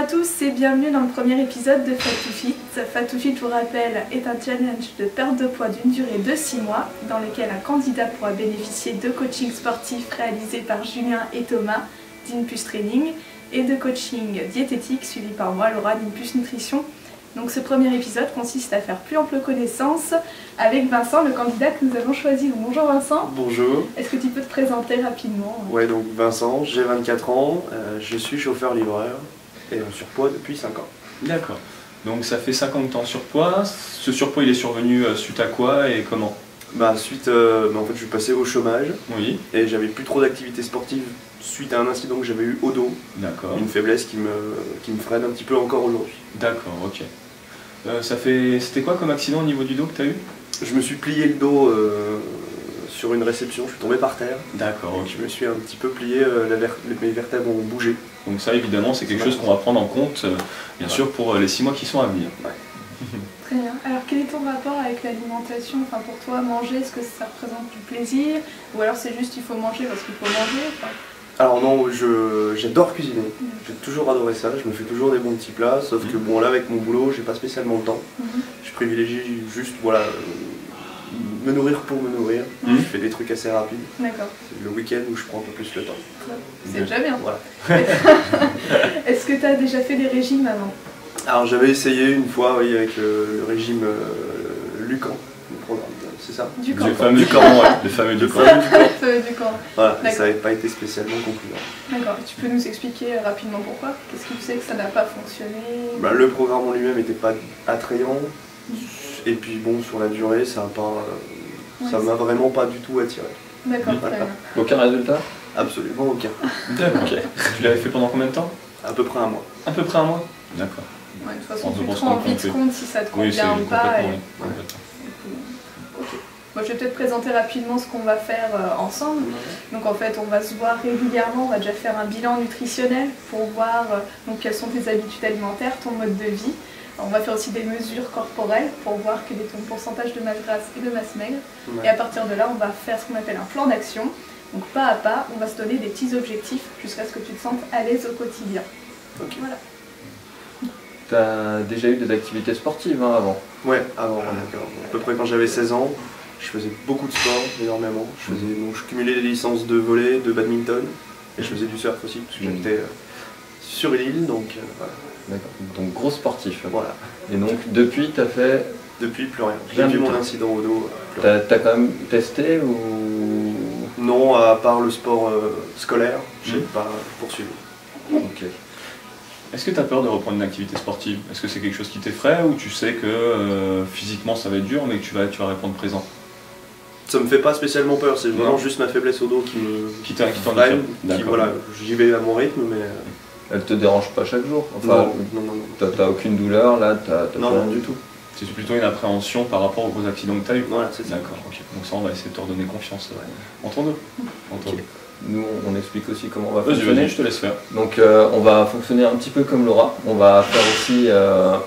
à tous et bienvenue dans le premier épisode de Fat to Fit. Fat to Fit, je vous rappelle, est un challenge de perte de poids d'une durée de 6 mois dans lequel un candidat pourra bénéficier de coaching sportif réalisé par Julien et Thomas d'Inpus Training et de coaching diététique suivi par moi, Laura d'Inpus Nutrition. Donc ce premier épisode consiste à faire plus ample connaissance avec Vincent, le candidat que nous avons choisi. Donc, bonjour Vincent. Bonjour. Est-ce que tu peux te présenter rapidement? Ouais, donc Vincent, j'ai 24 ans, je suis chauffeur-livreur et en surpoids depuis 5 ans. D'accord. Donc ça fait 5 ans que tu es en surpoids. Ce surpoids il est survenu suite à quoi et comment? En fait je suis passé au chômage. Oui. Et j'avais plus trop d'activité sportive suite à un incident que j'avais eu au dos. D'accord. Une faiblesse qui me freine un petit peu encore aujourd'hui. D'accord, ok. C'était quoi comme accident au niveau du dos que tu as eu? Je me suis plié le dos sur une réception, je suis tombé par terre. D'accord, ok. Je me suis un petit peu plié, mes vertèbres ont bougé. Donc ça évidemment c'est quelque chose qu'on va prendre en compte, bien sûr, pour les 6 mois qui sont à venir. Ouais. Très bien. Alors quel est ton rapport avec l'alimentation? Enfin, pour toi, manger, est-ce que ça représente du plaisir? Ou alors c'est juste il faut manger parce qu'il faut manger? Enfin... Alors non, j'adore cuisiner, j'ai toujours adoré ça, je me fais toujours des bons petits plats, sauf que bon là avec mon boulot, j'ai pas spécialement le temps. Je privilégie juste me nourrir pour me nourrir, je fais des trucs assez rapides. D'accord. C'est le week-end où je prends un peu plus le temps. C'est déjà bien. Voilà. Est-ce que tu as déjà fait des régimes avant? Alors j'avais essayé une fois, oui, avec le régime Lucan, le programme, c'est ça? Du camp. Le fameux du camp, ouais. Le fameux du camp. Du camp. Voilà, ça n'avait pas été spécialement concluant. D'accord, tu peux nous expliquer rapidement pourquoi? Qu'est-ce qui fait que ça n'a pas fonctionné? Le programme en lui-même n'était pas attrayant, et puis bon, sur la durée, ça m'a vraiment pas du tout attiré. D'accord, très bien. Aucun résultat? Absolument aucun. D'accord, ok. Tu l'avais fait pendant combien de temps? À peu près un mois. À peu près un mois? D'accord. Ouais, de toute façon, tu te rends vite compte si ça te convient ou pas. Ok. Moi, je vais peut-être présenter rapidement ce qu'on va faire ensemble. Donc en fait, on va se voir régulièrement, on va déjà faire un bilan nutritionnel pour voir quelles sont tes habitudes alimentaires, ton mode de vie. On va faire aussi des mesures corporelles pour voir quel est ton pourcentage de masse grasse et de masse maigre. Et à partir de là, on va faire ce qu'on appelle un plan d'action. Donc pas à pas, on va se donner des petits objectifs jusqu'à ce que tu te sentes à l'aise au quotidien. Okay. Voilà. Tu as déjà eu des activités sportives avant? Ouais, avant, d'accord. À peu près quand j'avais 16 ans, je faisais beaucoup de sport, énormément. Je cumulais les licences de volley, de badminton, et je faisais du surf aussi, parce que j'habitais sur une île, donc voilà. D'accord, donc gros sportif. Voilà. Et donc depuis, tu as fait... Depuis, plus rien. Depuis mon incident au dos, tu as quand même testé ou... Non, à part le sport scolaire, je n'ai pas poursuivi. Ok. Est-ce que tu as peur de reprendre une activité sportive? Est-ce que c'est quelque chose qui t'effraie ou tu sais que physiquement ça va être dur mais que tu vas répondre présent? Ça me fait pas spécialement peur, c'est vraiment juste ma faiblesse au dos qui t'ennuie. Voilà, j'y vais à mon rythme, mais... Elle te dérange pas chaque jour? Enfin, non. T'as aucune douleur là? Non, du tout. C'est plutôt une appréhension par rapport aux gros accidents que tu as eu? Voilà, c'est ça. D'accord, ok. Donc ça on va essayer de te redonner confiance entre nous. Okay. Nous on explique aussi comment on va fonctionner. Vas-y, je te laisse faire. Donc on va fonctionner un petit peu comme Laura. On va faire aussi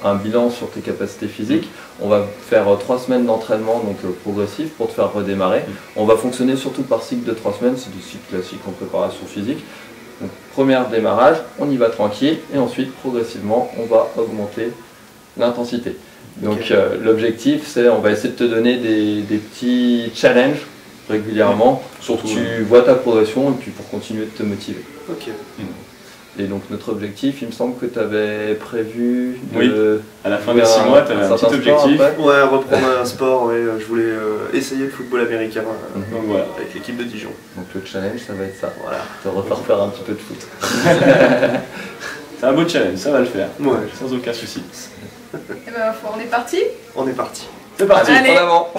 un bilan sur tes capacités physiques. On va faire 3 semaines d'entraînement progressif pour te faire redémarrer. On va fonctionner surtout par cycle de 3 semaines, c'est des cycles classiques en préparation physique. Donc premier démarrage, on y va tranquille et ensuite progressivement on va augmenter l'intensité. Donc l'objectif c'est, on va essayer de te donner des petits challenges régulièrement pour que tu vois ta progression et puis pour continuer de te motiver. Ok. Et donc notre objectif, il me semble que tu avais prévu de... Oui, à la fin des 6 mois, tu avais un petit objectif. Ouais, reprendre un sport, ouais, je voulais essayer le football américain donc, voilà. avec l'équipe de Dijon. Donc le challenge, ça va être ça, voilà. Te refaire faire un petit peu de foot. C'est un beau challenge, ça va le faire, sans aucun souci. Et ben, on est parti? On est parti. C'est parti, Allez. En avant.